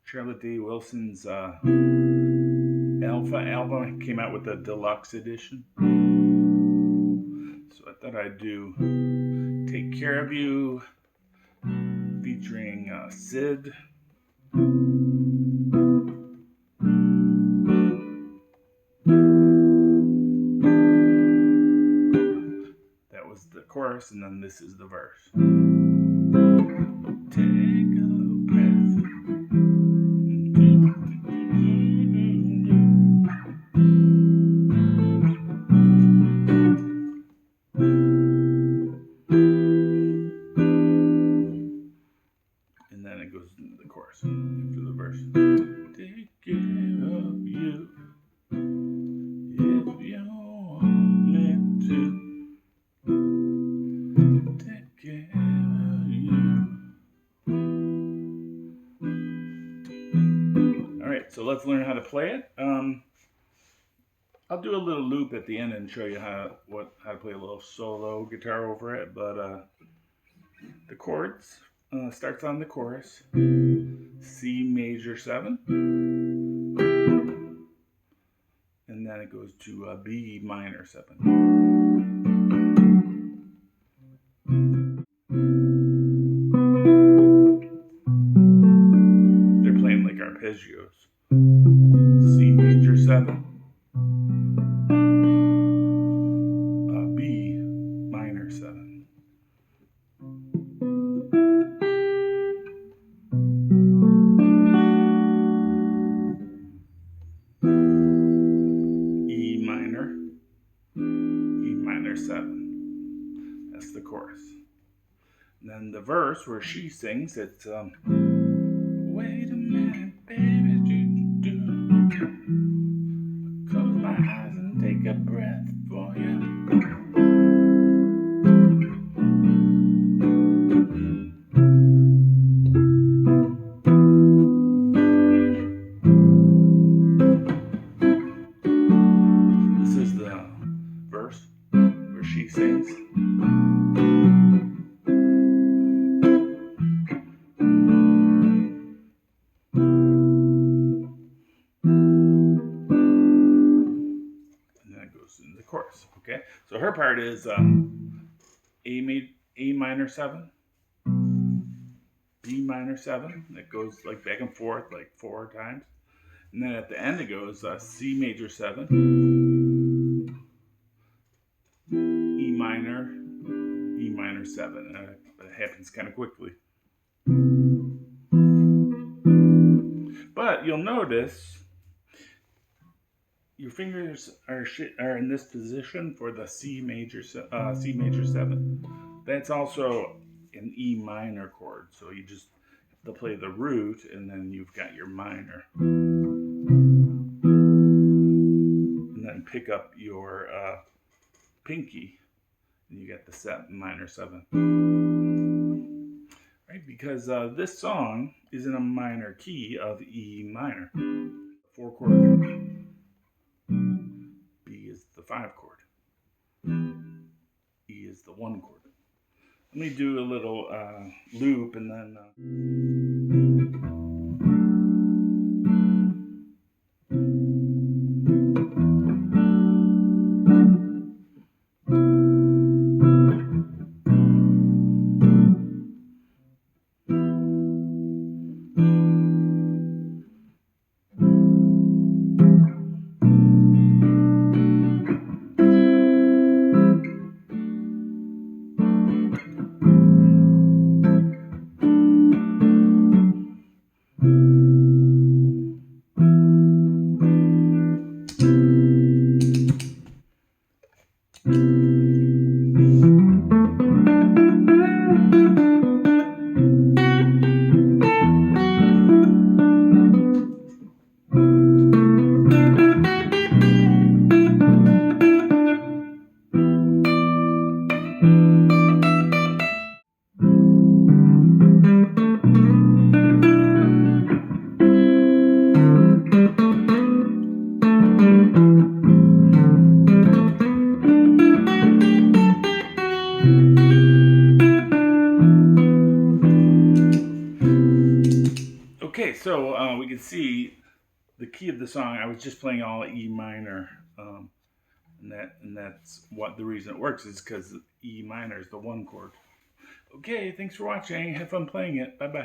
Charlotte D. Wilson's Alpha album came out with a deluxe edition. So I thought I'd do Take Care of You featuring Sid. That was the chorus, and then this is the verse. Take a breath. And then it goes into the chorus after the verse. Take care of you if you want me to. Take care of you. All right, so let's learn how to play it. I'll do a little loop at the end and show you how to play a little solo guitar over it. But the chords starts on the chorus, C major 7, and then it goes to B minor 7. They're playing like arpeggios. C major 7. B minor 7. E minor 7. That's the chorus. And then the verse where she sings, it's wait a minute, baby, do. Close my eyes and take a breath for you. This is the verse where she sings. In the chorus, okay? So her part is A minor 7, B minor 7. That goes like back and forth like 4 times, and then at the end it goes C major 7, E minor 7. That happens kind of quickly, but you'll notice your fingers are in this position for the C major 7. That's also an E minor chord, so you just have to play the root, and then you've got your minor, and then pick up your pinky, and you get the minor 7. Right, because this song is in a minor key of E minor, 4 chord. B is the 5 chord. E is the 1 chord. Let me do a little loop, and then So we can see the key of the song. I was just playing all E minor, and that's what the reason it works is because E minor is the one chord. Okay, thanks for watching. Have fun playing it. Bye bye.